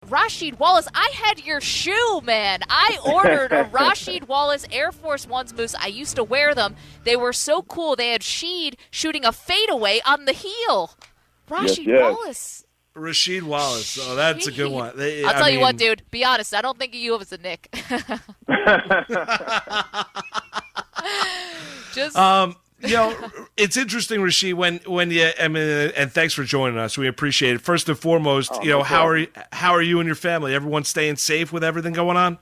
Rasheed Wallace, I had your shoe, man. I ordered a Rasheed Wallace Air Force Ones, Moose. I used to wear them. They were so cool. They had Sheed shooting a fadeaway on the heel. Rasheed Yes. Wallace. Rasheed Wallace. Oh, that's a good one. I'll tell you what, dude. Be honest. I don't think of you as a Knick. Just. It's interesting, Rasheed, when you, I mean, and thanks for joining us. We appreciate it. First and foremost, how are you and your family? Everyone staying safe with everything going on?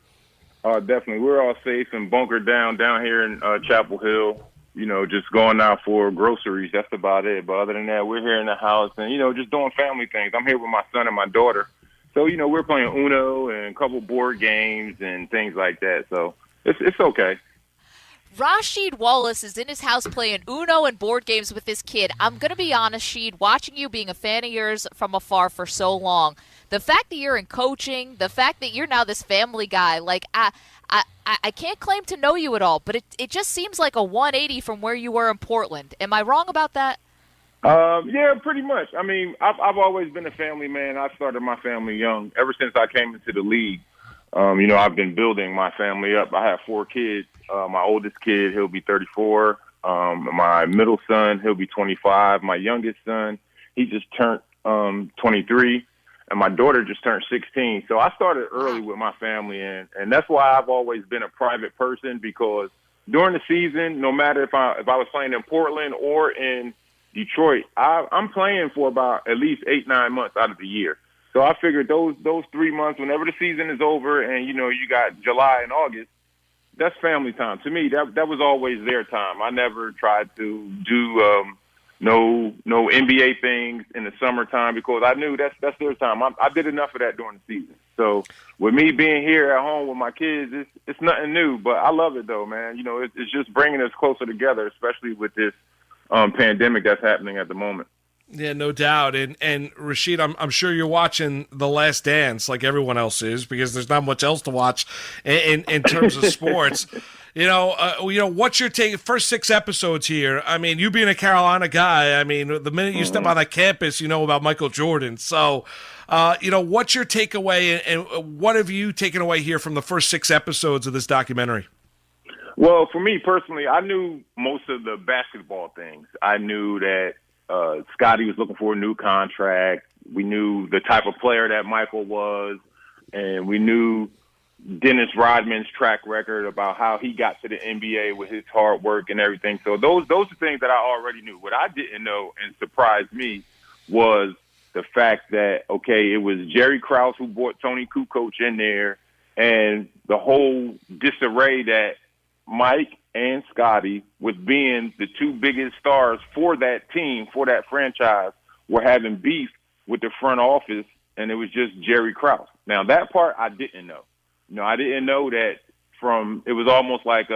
Definitely. We're all safe and bunkered down here in Chapel Hill. Just going out for groceries. That's about it. But other than that, we're here in the house and, just doing family things. I'm here with my son and my daughter. So, we're playing Uno and a couple board games and things like that. So it's okay. Rasheed Wallace is in his house playing Uno and board games with his kid. I'm going to be honest, Sheed, watching you, being a fan of yours from afar for so long, the fact that you're in coaching, the fact that you're now this family guy, like I can't claim to know you at all, but it just seems like a 180 from where you were in Portland. Am I wrong about that? Yeah, pretty much. I mean, I've always been a family man. I started my family young. Ever since I came into the league, I've been building my family up. I have 4 kids. My oldest kid, he'll be 34. My middle son, he'll be 25. My youngest son, he just turned 23. And my daughter just turned 16. So I started early with my family, and that's why I've always been a private person, because during the season, no matter if I was playing in Portland or in Detroit, I'm playing for about at least 8-9 months out of the year. So I figured those 3 months, whenever the season is over and, you got July and August, that's family time. To me, that was always their time. I never tried to do no NBA things in the summertime, because I knew that's their time. I did enough of that during the season. So with me being here at home with my kids, it's nothing new, but I love it though, man. It's just bringing us closer together, especially with this pandemic that's happening at the moment. Yeah, no doubt. And Rasheed, I'm sure you're watching The Last Dance like everyone else is, because there's not much else to watch in terms of sports. What's your take? First 6 episodes here. I mean, you being a Carolina guy, I mean, the minute you step on that campus, you know about Michael Jordan. So, what's your takeaway, and what have you taken away here from the first 6 episodes of this documentary? Well, for me personally, I knew most of the basketball things. I knew that Scottie was looking for a new contract. We knew the type of player that Michael was, and we knew Dennis Rodman's track record about how he got to the NBA with his hard work and everything. So those are things that I already knew. What I didn't know and surprised me was the fact that, okay, it was Jerry Krause who brought Tony Kukoc in there, and the whole disarray that Mike and Scottie, with being the 2 biggest stars for that team, for that franchise, were having beef with the front office, and it was just Jerry Krause. Now, that part I didn't know. I didn't know that it was almost like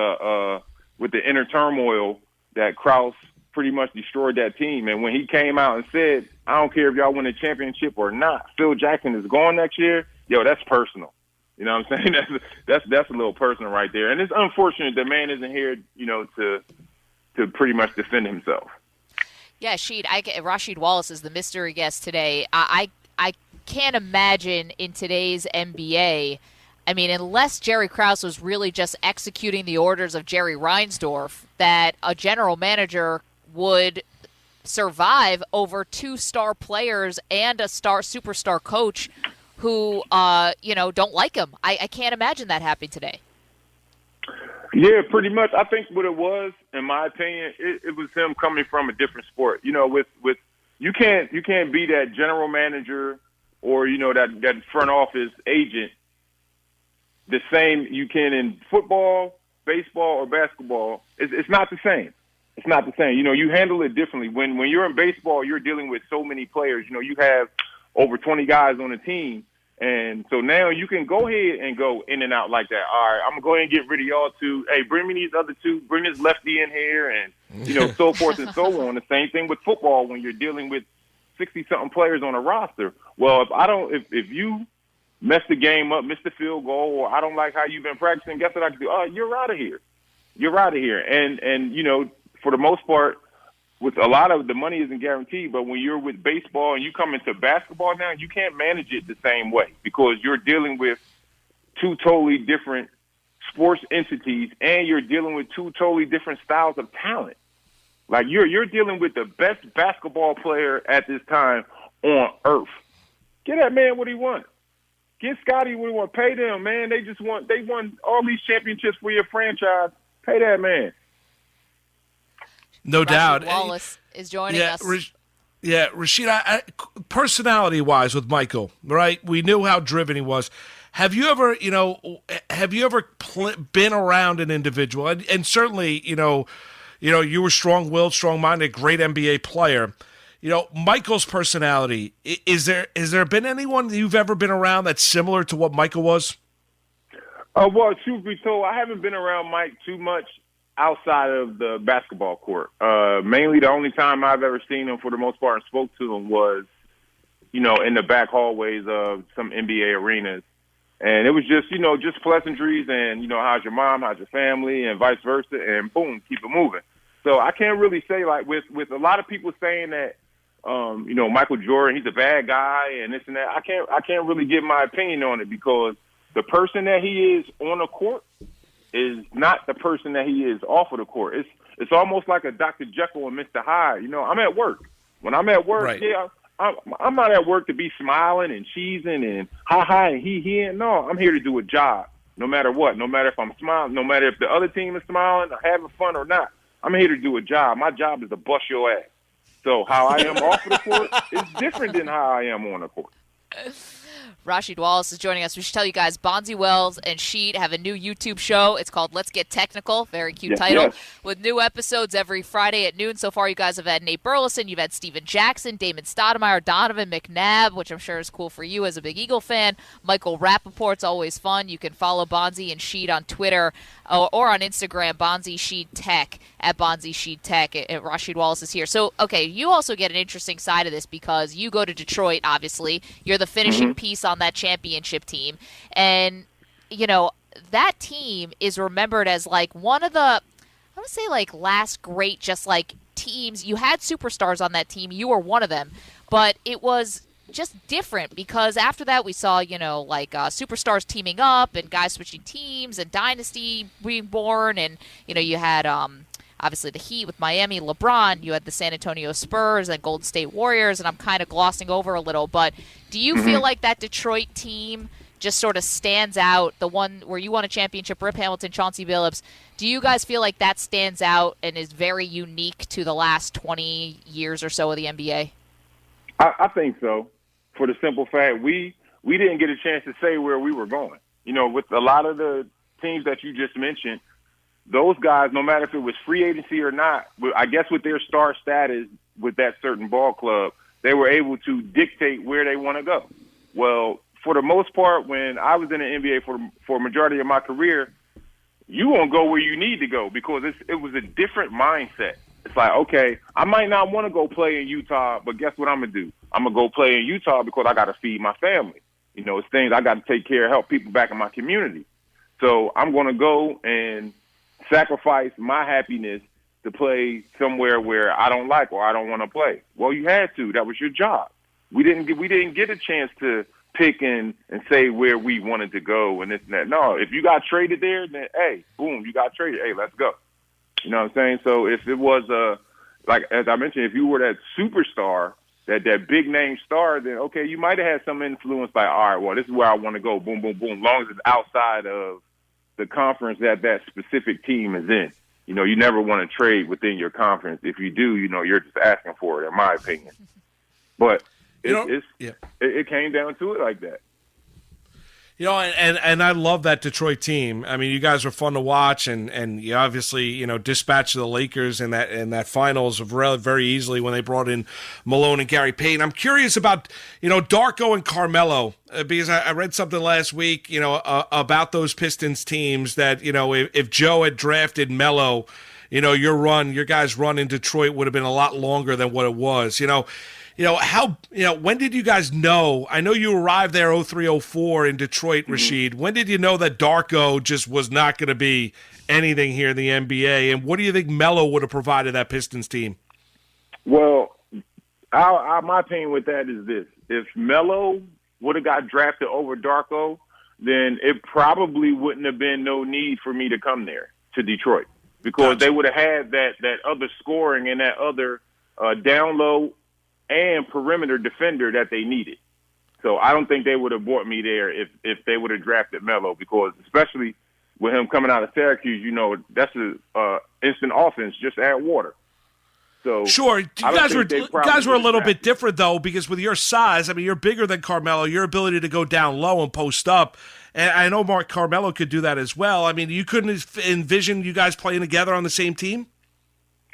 with the inner turmoil that Krause pretty much destroyed that team. And when he came out and said, I don't care if y'all win a championship or not, Phil Jackson is gone next year, that's personal. You know what I'm saying? That's a little personal right there. And it's unfortunate the man isn't here, to pretty much defend himself. Yeah, Sheed, Rasheed Wallace is the mystery guest today. I can't imagine in today's NBA, I mean, unless Jerry Krause was really just executing the orders of Jerry Reinsdorf, that a general manager would survive over 2 star players and a superstar coach who, don't like him. I can't imagine that happening today. Yeah, pretty much. I think what it was, in my opinion, it was him coming from a different sport. With you can't be that general manager or, that front office agent the same you can in football, baseball, or basketball. It's not the same. It's not the same. You handle it differently. When you're in baseball, you're dealing with so many players. You have over 20 guys on the team. And so now you can go ahead and go in and out like that. All right, I'm going to go ahead and get rid of y'all 2. Hey, bring me these other 2. Bring this lefty in here, and, so forth and so on. The same thing with football when you're dealing with 60-something players on a roster. Well, if you mess the game up, miss the field goal, or I don't like how you've been practicing, guess what I can do? Oh, you're out of here. You're out of here. And for the most part, with a lot of the money isn't guaranteed, but when you're with baseball and you come into basketball now, you can't manage it the same way because you're dealing with two totally different sports entities and you're dealing with two totally different styles of talent. Like you're dealing with the best basketball player at this time on earth. Get that man what he wants. Get Scottie what he wants. Pay them, man. They won all these championships for your franchise. Pay that man. No doubt. Wallace is joining us. Rasheed, personality-wise with Michael, right? We knew how driven he was. Have you ever, been around an individual, and certainly, you were strong-willed, strong-minded, great NBA player. Michael's personality. Is there been anyone that you've ever been around that's similar to what Michael was? Well, truth be told, I haven't been around Mike too much outside of the basketball court. Mainly the only time I've ever seen him for the most part and spoke to him was, in the back hallways of some NBA arenas. And it was just pleasantries and, how's your mom, how's your family, and vice versa, and boom, keep it moving. So I can't really say, like, with a lot of people saying that, Michael Jordan, he's a bad guy and this and that, I can't really give my opinion on it because the person that he is on the court is not the person that he is off of the court. It's almost like a Dr. Jekyll and Mr. Hyde. I'm at work. When I'm at work, right. Yeah, I'm not at work to be smiling and cheesing and ha and he. No, I'm here to do a job, no matter what. No matter if I'm smiling, no matter if the other team is smiling or having fun or not. I'm here to do a job. My job is to bust your ass. So how I am off of the court is different than how I am on the court. Rasheed Wallace is joining us. We should tell you guys, Bonzi Wells and Sheed have a new YouTube show. It's called Let's Get Technical. Very cute title. Yes. With new episodes every Friday at noon. So far, you guys have had Nate Burleson. You've had Steven Jackson, Damon Stoudemire, Donovan McNabb, which I'm sure is cool for you as a big Eagle fan. Michael Rappaport's always fun. You can follow Bonzi and Sheed on Twitter or on Instagram, Bonzi Sheed Tech, at Bonzi Sheed Tech. Rasheed Wallace is here. So, okay, you also get an interesting side of this because you go to Detroit, obviously. You're the finishing piece on that championship team. And, that team is remembered as like one of the, I would say like last great just like teams. You had superstars on that team. You were one of them. But it was just different because after that we saw, superstars teaming up and guys switching teams and dynasty being born. And, you had obviously the Heat with Miami, LeBron. You had the San Antonio Spurs and Golden State Warriors. And I'm kind of glossing over a little. But do you feel like that Detroit team just sort of stands out, the one where you won a championship, Rip Hamilton, Chauncey Billups? Do you guys feel like that stands out and is very unique to the last 20 years or so of the NBA? I think so. For the simple fact, we didn't get a chance to say where we were going. With a lot of the teams that you just mentioned, those guys, no matter if it was free agency or not, I guess with their star status with that certain ball club, they were able to dictate where they want to go. Well, for the most part, when I was in the NBA for a majority of my career, you won't go where you need to go because it was a different mindset. It's like, okay, I might not want to go play in Utah, but guess what I'm going to do? I'm going to go play in Utah because I got to feed my family. It's things I got to take care of, help people back in my community. So I'm going to go and sacrifice my happiness to play somewhere where I don't like or I don't want to play. Well, you had to. That was your job. We didn't get a chance to pick and say where we wanted to go and this and that. No, if you got traded there, then, hey, boom, you got traded. Hey, let's go. You know what I'm saying? So if it was, like as I mentioned, if you were that superstar, that big-name star, then, okay, you might have had some influence like, all right, well, this is where I want to go, boom, boom, boom, as long as it's outside of the conference that specific team is in. You never want to trade within your conference. If you do, you're just asking for it, in my opinion. But it came down to it like that. And I love that Detroit team. I mean, you guys were fun to watch, and you obviously, dispatched the Lakers in that finals very easily when they brought in Malone and Gary Payton. I'm curious about, Darko and Carmelo, because I read something last week, about those Pistons teams that, if Joe had drafted Melo, your guys' run in Detroit would have been a lot longer than what it was. When did you guys know? I know you arrived there 03-04 in Detroit, Rasheed. When did you know that Darko just was not going to be anything here in the NBA? And what do you think Melo would have provided that Pistons team? Well, my opinion with that is this: if Melo would have got drafted over Darko, then it probably wouldn't have been no need for me to come there to Detroit, because they would have had that other scoring and that other down low and perimeter defender that they needed. So I don't think they would have brought me there if they would have drafted Melo, because especially with him coming out of Syracuse, that's a instant offense, just add water. So sure, you guys were a little bit different though, because with your size, I mean, you're bigger than Carmelo. Your ability to go down low and post up, and I know Mark Carmelo could do that as well. I mean, you couldn't envision you guys playing together on the same team?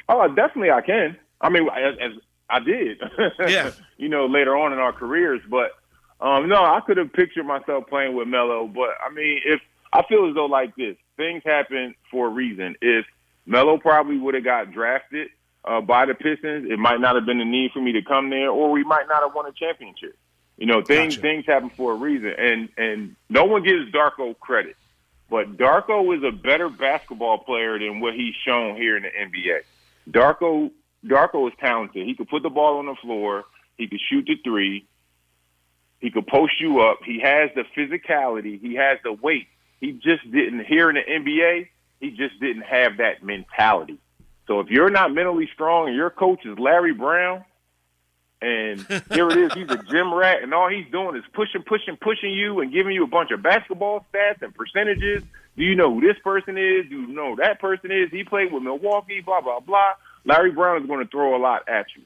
Oh, definitely I can. I mean, as I did, yeah. Later on in our careers, but no, I could have pictured myself playing with Melo. But I mean, if I feel as though like this, things happen for a reason. If Melo probably would have got drafted by the Pistons, it might not have been the need for me to come there, or we might not have won a championship. Things happen for a reason, and no one gives Darko credit, but Darko is a better basketball player than what he's shown here in the NBA. Darko is talented. He could put the ball on the floor. He could shoot the three. He could post you up. He has the physicality. He has the weight. He just didn't, here in the NBA, he just didn't have that mentality. So if you're not mentally strong and your coach is Larry Brown, and here it is, he's a gym rat, and all he's doing is pushing you and giving you a bunch of basketball stats and percentages. Do you know who this person is? Do you know who that person is? He played with Milwaukee, blah, blah, blah. Larry Brown is going to throw a lot at you.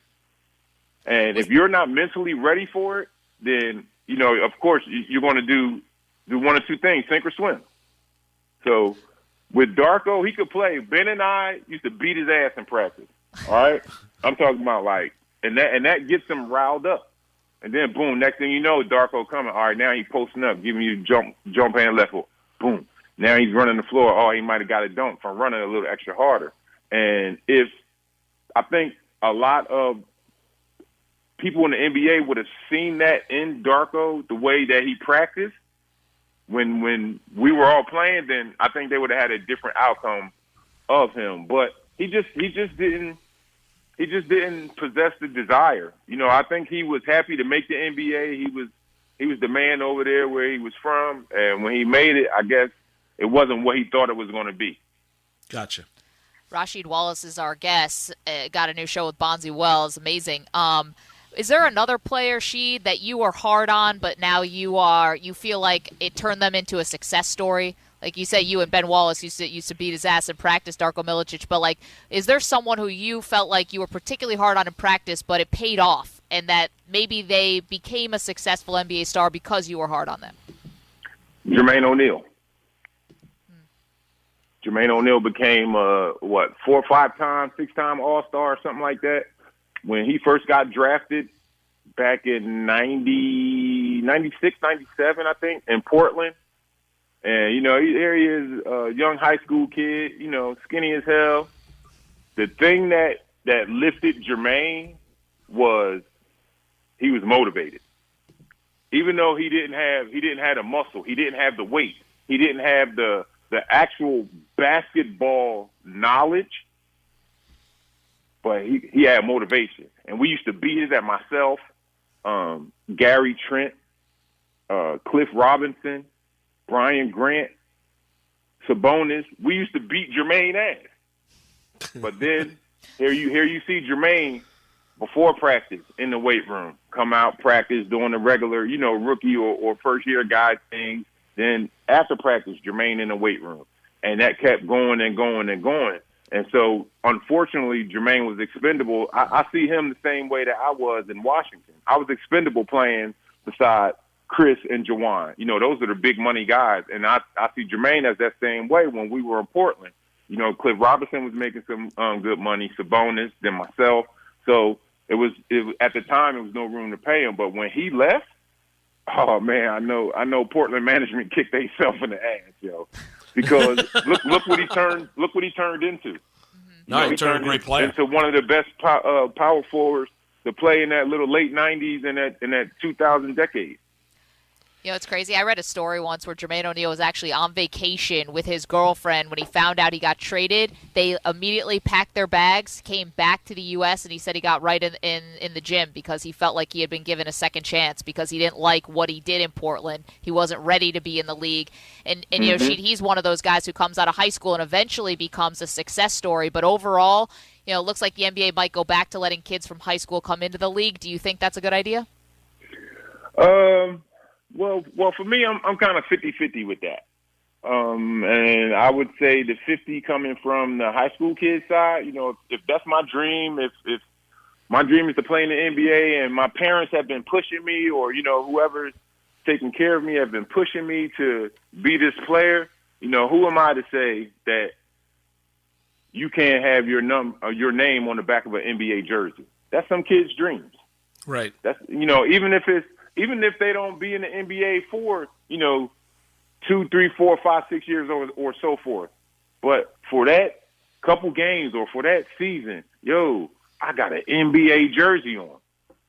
And if you're not mentally ready for it, then, of course, you're going to do one of two things, sink or swim. So with Darko, he could play. Ben and I used to beat his ass in practice, all right? I'm talking about and that gets him riled up. And then, boom, next thing you know, Darko coming. All right, now he's posting up, giving you jump hand left hook. Boom. Now he's running the floor. Oh, he might have got a dunk from running a little extra harder. And I think a lot of people in the NBA would have seen that in Darko, the way that he practiced when we were all playing, then I think they would have had a different outcome of him. But he just didn't possess the desire. I think he was happy to make the NBA. He was the man over there where he was from, and when he made it, I guess it wasn't what he thought it was going to be. Gotcha. Rasheed Wallace is our guest. Got a new show with Bonzi Wells. Amazing. Is there another player, Sheed, that you are hard on, but now you feel like it turned them into a success story? Like you said, you and Ben Wallace used to beat his ass in practice, Darko Milicic. But is there someone who you felt like you were particularly hard on in practice, but it paid off, and that maybe they became a successful NBA star because you were hard on them? Jermaine ONeal. Jermaine ONeal became 4 or 5 time, 6-time All-Star or something like that. When he first got drafted back in 96, 97, I think, in Portland. And, here he is, a young high school kid, skinny as hell. The thing that lifted Jermaine was he was motivated. Even though he didn't have the muscle, he didn't have the weight, he didn't have the actual basketball knowledge, but he had motivation. And we used to beat his at myself, Gary Trent, Cliff Robinson, Brian Grant, Sabonis. We used to beat Jermaine ass. But then here you see Jermaine before practice in the weight room, come out, practice, doing the regular, rookie or first year guy things. Then after practice, Jermaine in the weight room. And that kept going and going and going. And so, unfortunately, Jermaine was expendable. I see him the same way that I was in Washington. I was expendable playing beside Chris and Jawan. Those are the big money guys. And I see Jermaine as that same way when we were in Portland. Cliff Robinson was making some good money, Sabonis, then myself. So it was at the time, it was no room to pay him. But when he left, oh man, I know Portland management kicked themselves in the ass, yo. Because look what he turned into. No, he turned a great player into one of the best power forwards to play in that little late '90s and that 2000 decade. You know, it's crazy. I read a story once where Jermaine ONeal was actually on vacation with his girlfriend when he found out he got traded. They immediately packed their bags, came back to the U.S., and he said he got right in the gym because he felt like he had been given a second chance because he didn't like what he did in Portland. He wasn't ready to be in the league. And you know, he's one of those guys who comes out of high school and eventually becomes a success story. But overall, you know, it looks like the NBA might go back to letting kids from high school come into the league. Do you think that's a good idea? Well, for me, I'm kind of 50-50 with that. And I would say the 50 coming from the high school kids side, you know, if that's my dream, if my dream is to play in the NBA and my parents have been pushing me or, you know, whoever's taking care of me have been pushing me to be this player, you know, who am I to say that you can't have your name on the back of an NBA jersey? That's some kid's dreams. Right. That's, you know, even if they don't be in the NBA for, you know, 2, 3, 4, 5, 6 years or so forth. But for that couple games or for that season, yo, I got an NBA jersey on.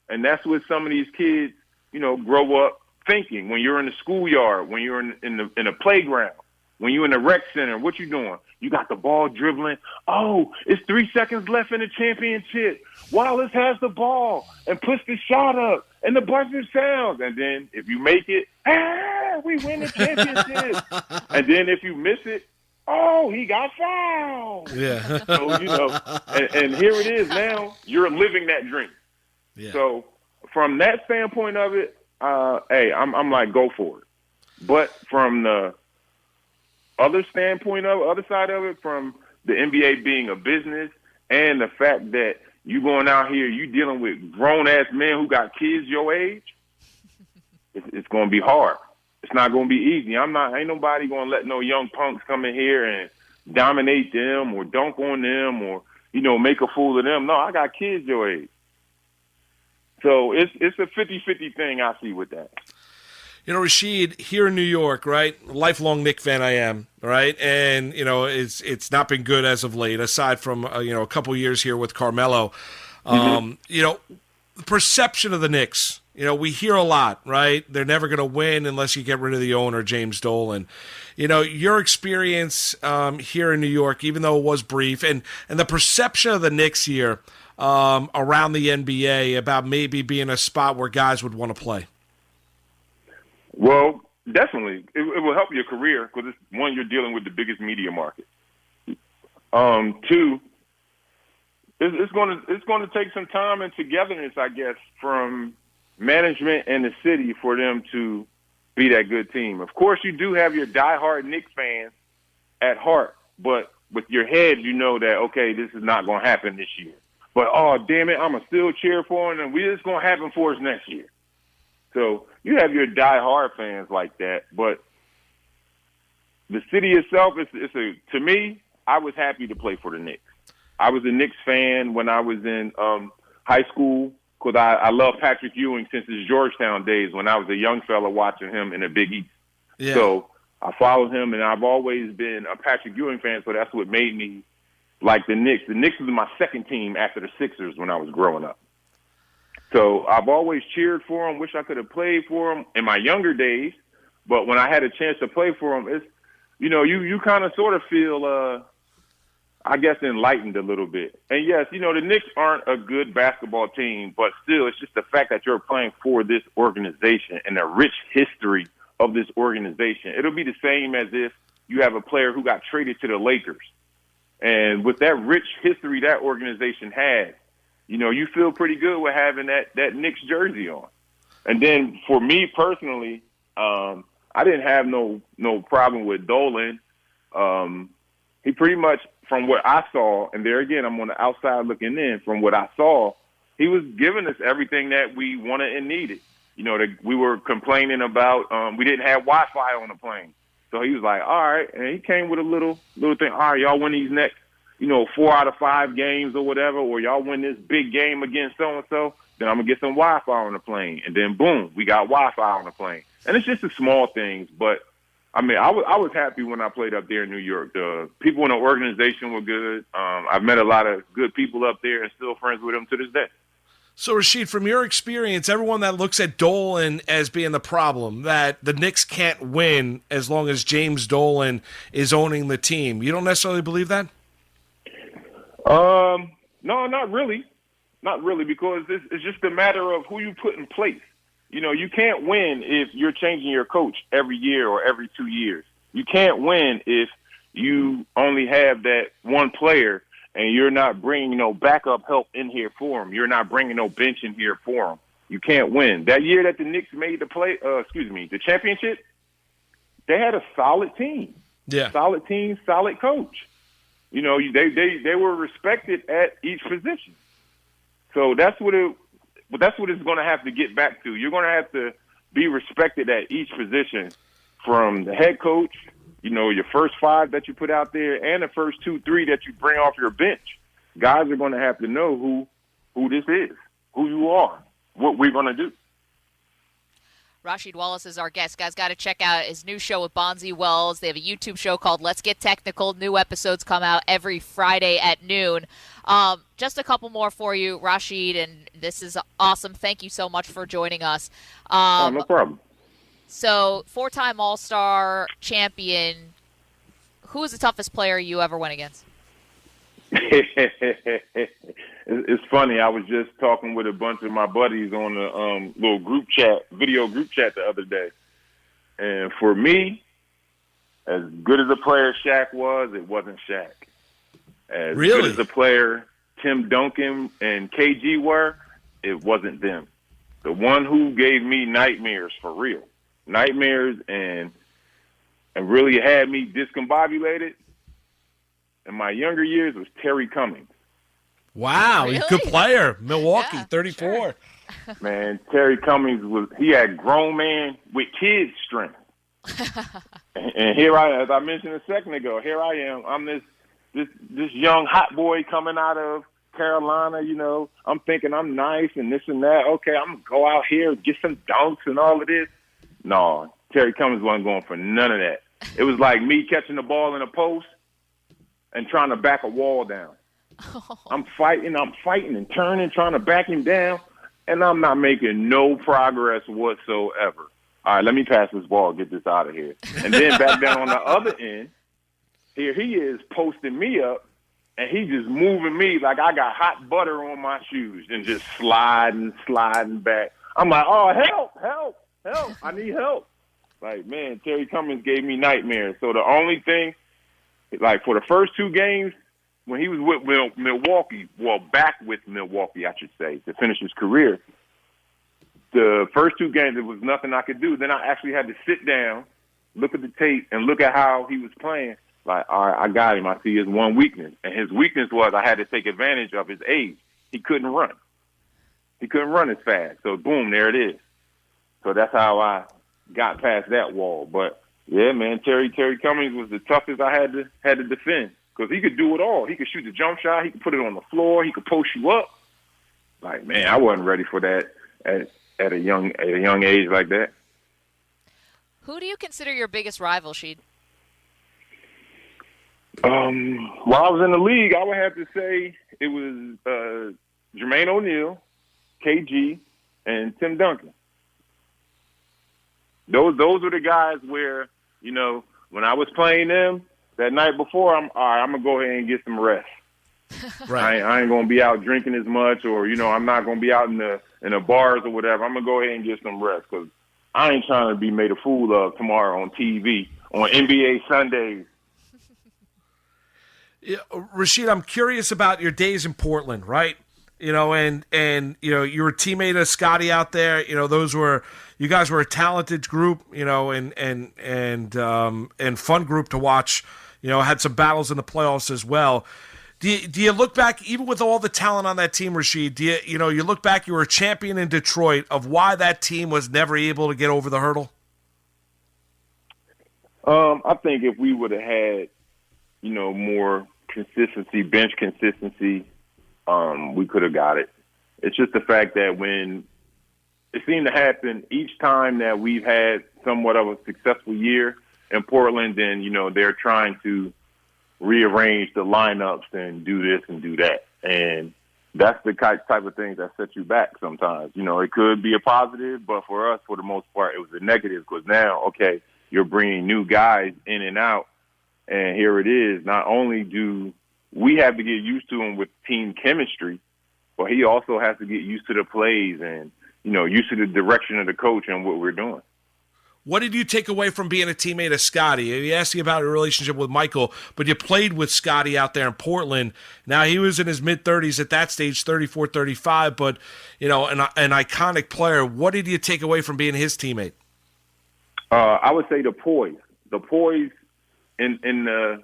And that's what some of these kids, you know, grow up thinking when you're in the schoolyard, when you're in the playground, when you're in the rec center, what you doing? You got the ball dribbling. Oh, it's 3 seconds left in the championship. Wallace has the ball and puts the shot up, and the buzzer sounds. And then if you make it, we win the championship. And then if you miss it, oh, he got fouled. Yeah. So, you know, and here it is now. You're living that dream. Yeah. So from that standpoint of it, hey, I'm like, go for it. But from the other side of it, from the NBA being a business and the fact that you going out here, you dealing with grown-ass men who got kids your age, it's going to be hard. It's not going to be easy. Ain't nobody going to let no young punks come in here and dominate them or dunk on them or, you know, make a fool of them. No, I got kids your age. So it's a 50-50 thing I see with that. You know, Rasheed, here in New York, right? Lifelong Knicks fan I am, right? And, you know, it's not been good as of late, aside from, you know, a couple years here with Carmelo. You know, the perception of the Knicks, you know, we hear a lot, right? They're never going to win unless you get rid of the owner, James Dolan. You know, your experience here in New York, even though it was brief, and the perception of the Knicks here around the NBA about maybe being a spot where guys would want to play. Well, definitely. It will help your career because, one, you're dealing with the biggest media market. 2, it's going to take some time and togetherness, I guess, from management and the city for them to be that good team. Of course, you do have your diehard Knicks fans at heart, but with your head, you know that, okay, this is not going to happen this year. But, oh, damn it, I'm going to still cheer for them, and it's going to happen for us next year. So you have your diehard fans like that, but the city itself, to me, I was happy to play for the Knicks. I was a Knicks fan when I was in high school because I love Patrick Ewing since his Georgetown days when I was a young fella watching him in the Big East. Yeah. So I followed him, and I've always been a Patrick Ewing fan, so that's what made me like the Knicks. The Knicks was my second team after the Sixers when I was growing up. So I've always cheered for him, wish I could have played for him in my younger days. But when I had a chance to play for him, it's, you know, you kind of sort of feel, I guess, enlightened a little bit. And, yes, you know, the Knicks aren't a good basketball team, but still it's just the fact that you're playing for this organization and the rich history of this organization. It'll be the same as if you have a player who got traded to the Lakers. And with that rich history that organization has, you know, you feel pretty good with having that Knicks jersey on. And then for me personally, I didn't have no problem with Dolan. He pretty much, from what I saw, and there again, I'm on the outside looking in, from what I saw, he was giving us everything that we wanted and needed. You know, we were complaining about we didn't have Wi-Fi on the plane. So he was like, all right, and he came with a little thing, all right, y'all win these next, 4 out of 5 games or whatever, or y'all win this big game against so-and-so, then I'm going to get some Wi-Fi on the plane. And then, boom, we got Wi-Fi on the plane. And it's just the small things. But, I mean, I was happy when I played up there in New York. The people in the organization were good. I've met a lot of good people up there and still friends with them to this day. So, Rasheed, from your experience, everyone that looks at Dolan as being the problem, that the Knicks can't win as long as James Dolan is owning the team, you don't necessarily believe that? No, not really. Not really, because it's just a matter of who you put in place. You know, you can't win if you're changing your coach every year or every 2 years. You can't win if you only have that one player and you're not bringing no backup help in here for him. You're not bringing no bench in here for him. You can't win. That year that the Knicks made the championship, they had a solid team. Yeah. Solid team, solid coach. You know, they were respected at each position. So that's what it's going to have to get back to. You're going to have to be respected at each position, from the head coach, you know, your first 5 that you put out there, and the first 2, 3 that you bring off your bench. Guys are going to have to know who this is, who you are, what we're going to do. Rasheed Wallace is our guest. Guys, got to check out his new show with Bonzi Wells. They have a YouTube show called Let's Get Technical. New episodes come out every Friday at noon. Just a couple more for you, Rasheed, and this is awesome. Thank you so much for joining us. No problem. So, 4-time All-Star champion, who was the toughest player you ever went against? It's funny. I was just talking with a bunch of my buddies on a little video group chat the other day. And for me, as good as a player Shaq was, it wasn't Shaq. As good as a player Tim Duncan and KG were, it wasn't them. The one who gave me nightmares, for real, nightmares, and really had me discombobulated in my younger years was Terry Cummings. Wow, Really? He's a good player. Milwaukee, Yeah, 34. Sure. Man, Terry Cummings he had grown man with kids strength. And here as I mentioned a second ago, here I am. I'm this young hot boy coming out of Carolina, you know. I'm thinking I'm nice and this and that. Okay, I'm going to go out here, get some dunks and all of this. No, Terry Cummings wasn't going for none of that. It was like me catching the ball in a post and trying to back a wall down. I'm fighting and turning, trying to back him down, and I'm not making no progress whatsoever. All right, let me pass this ball, get this out of here. And then back down on the other end, here he is posting me up, and he just moving me like I got hot butter on my shoes and just sliding back. I'm like, oh, help, I need help. Like, man, Terry Cummings gave me nightmares. So the only thing, like for the first 2 games, when he was with Milwaukee, back with Milwaukee, I should say, to finish his career, the first 2 games, there was nothing I could do. Then I actually had to sit down, look at the tape, and look at how he was playing. Like, all right, I got him. I see his one weakness. And his weakness was I had to take advantage of his age. He couldn't run. He couldn't run as fast. So, boom, there it is. So that's how I got past that wall. But, yeah, man, Terry Cummings was the toughest I had to defend. Because he could do it all. He could shoot the jump shot. He could put it on the floor. He could post you up. Like, man, I wasn't ready for that at a young age like that. Who do you consider your biggest rival, Sheed? While I was in the league, I would have to say it was Jermaine ONeal, KG, and Tim Duncan. Those were the guys where, you know, when I was playing them, that night before, I'm going to go ahead and get some rest. Right. I ain't going to be out drinking as much, or, you know, I'm not going to be out in the bars or whatever. I'm going to go ahead and get some rest because I ain't trying to be made a fool of tomorrow on TV, on NBA Sundays. Yeah, Rasheed, I'm curious about your days in Portland, right? You know, and you know, you were a teammate of Scottie out there. You know, you guys were a talented group, you know, and fun group to watch. You know, had some battles in the playoffs as well. Do you look back, even with all the talent on that team, Rasheed? You look back, you were a champion in Detroit, of why that team was never able to get over the hurdle? I think if we would have had, you know, more consistency, bench consistency, we could have got it. It's just the fact that when it seemed to happen each time that we've had somewhat of a successful year in Portland, then, you know, they're trying to rearrange the lineups and do this and do that. And that's the type of things that set you back sometimes. You know, it could be a positive, but for us, for the most part, it was a negative because now, okay, you're bringing new guys in and out, and here it is. Not only do we have to get used to him with team chemistry, but he also has to get used to the plays and, you know, used to the direction of the coach and what we're doing. What did you take away from being a teammate of Scottie? He asked you about your relationship with Michael, but you played with Scottie out there in Portland. Now, he was in his mid-30s at that stage, 34, 35, but, you know, an iconic player. What did you take away from being his teammate? I would say the poise in the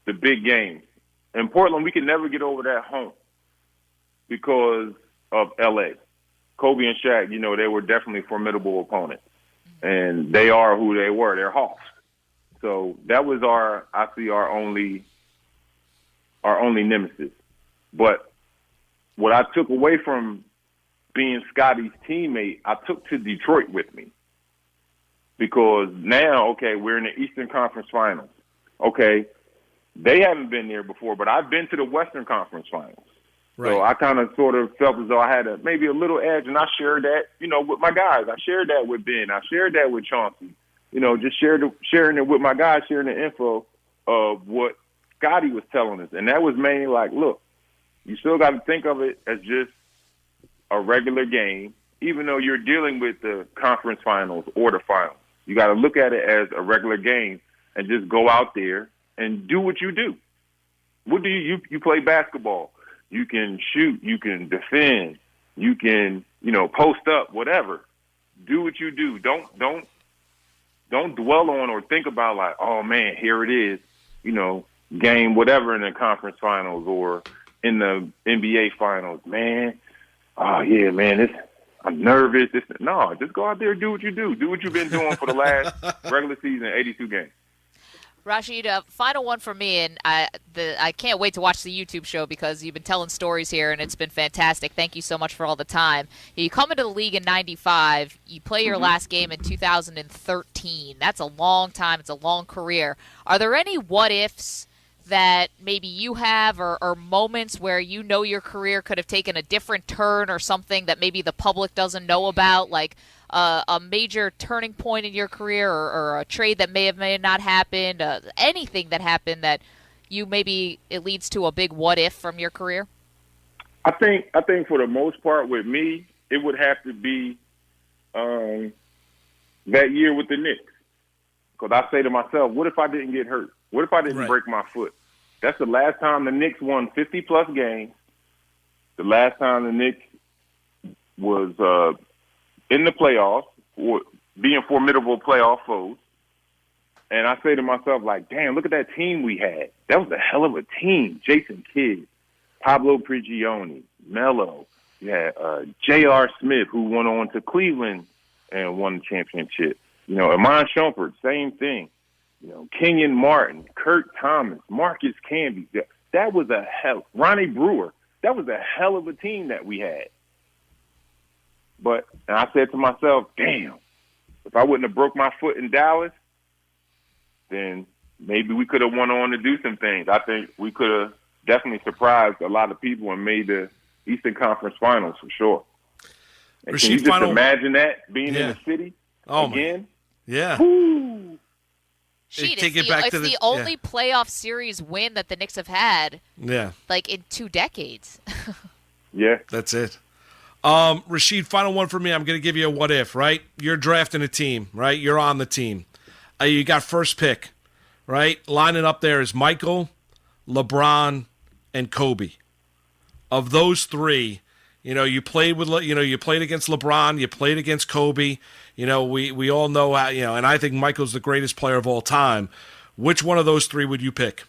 big games. In Portland, we could never get over that hump because of L.A. Kobe and Shaq, you know, they were definitely formidable opponents. And they are who they were. They're Hawks. So that was our only nemesis. But what I took away from being Scottie's teammate, I took to Detroit with me. Because now, okay, we're in the Eastern Conference Finals. Okay, they haven't been there before, but I've been to the Western Conference Finals. Right. So I kind of sort of felt as though I had maybe a little edge, and I shared that, you know, with my guys. I shared that with Ben. I shared that with Chauncey. You know, just sharing it with my guys, sharing the info of what Scottie was telling us. And that was mainly like, look, you still got to think of it as just a regular game, even though you're dealing with the conference finals or the finals. You got to look at it as a regular game and just go out there and do what you do. What do you play basketball? You can shoot, you can defend, you can, you know, post up, whatever. Do what you do. Don't dwell on or think about like, oh man, here it is, you know, game whatever in the conference finals or in the NBA finals. Man, oh yeah, man, I'm nervous. No, just go out there and do what you do. Do what you've been doing for the last regular season, 82 games. Rasheed, final one for me, and I can't wait to watch the YouTube show because you've been telling stories here, and it's been fantastic. Thank you so much for all the time. You come into the league in 95. You play your last game in 2013. That's a long time. It's a long career. Are there any what-ifs that maybe you have or moments where you know your career could have taken a different turn or something that maybe the public doesn't know about, like a major turning point in your career or a trade that may have not happened, anything that happened that you maybe it leads to a big what if from your career? I think for the most part with me, it would have to be that year with the Knicks. Because I say to myself, what if I didn't get hurt? What if I didn't break my foot? That's the last time the Knicks won 50-plus games. The last time the Knicks was in the playoffs, or being formidable playoff foes. And I say to myself, like, damn, look at that team we had. That was a hell of a team. Jason Kidd, Pablo Prigioni, Melo. You had J.R. Smith, who went on to Cleveland and won the championship. You know, Iman Shumpert, same thing. You know, Kenyon Martin, Kurt Thomas, Marcus Camby. That was a hell. Ronnie Brewer. That was a hell of a team that we had. But and I said to myself, damn, if I wouldn't have broke my foot in Dallas, then maybe we could have went on to do some things. I think we could have definitely surprised a lot of people and made the Eastern Conference Finals for sure. And can you just imagine that, being in the city again? Yeah. Woo. It's the only playoff series win that the Knicks have had like in 2 decades. Yeah. That's it. Rasheed, final one for me. I'm going to give you a what if, right? You're drafting a team, right? You're on the team. You got first pick, right? Lining up there is Michael, LeBron, and Kobe. Of those three, you know, you played against LeBron, you played against Kobe. You know, we all know how, you know, and I think Michael's the greatest player of all time. Which one of those three would you pick?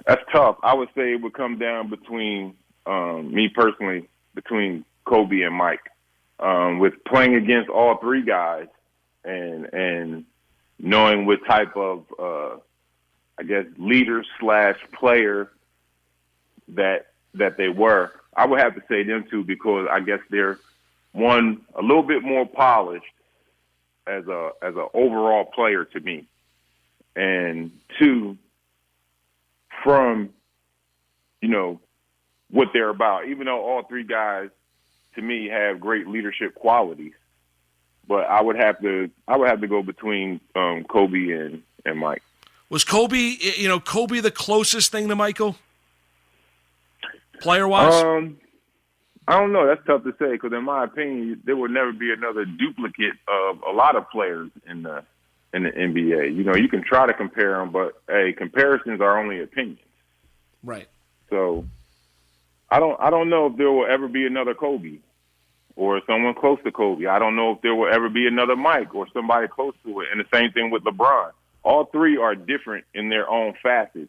That's tough. I would say it would come down between me personally, between Kobe and Mike. With playing against all three guys and knowing what type of I guess leader / player that they were, I would have to say them two because I guess they're one a little bit more polished as a overall player to me, and two, from you know, what they're about. Even though all three guys, to me, have great leadership qualities, but I would have to go between Kobe and Mike. Was Kobe, Kobe the closest thing to Michael, player-wise? I don't know. That's tough to say because, in my opinion, there will never be another duplicate of a lot of players in the NBA. You know, you can try to compare them, but hey, comparisons are only opinions. Right. So I don't know if there will ever be another Kobe or someone close to Kobe. I don't know if there will ever be another Mike or somebody close to it. And the same thing with LeBron. All three are different in their own facets,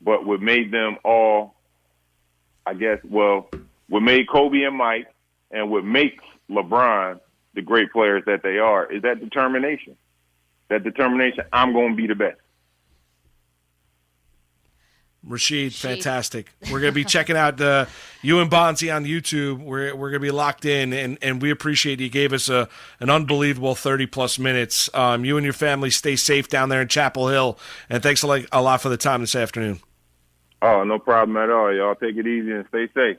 but what made them all, I guess, what made Kobe and Mike and what makes LeBron the great players that they are is that determination. That determination, I'm going to be the best. Rasheed, fantastic. We're going to be checking out you and Bonzi on YouTube. We're going to be locked in, and we appreciate you gave us an unbelievable 30-plus minutes. You and your family stay safe down there in Chapel Hill, and thanks a lot for the time this afternoon. Oh, no problem at all. Y'all take it easy and stay safe.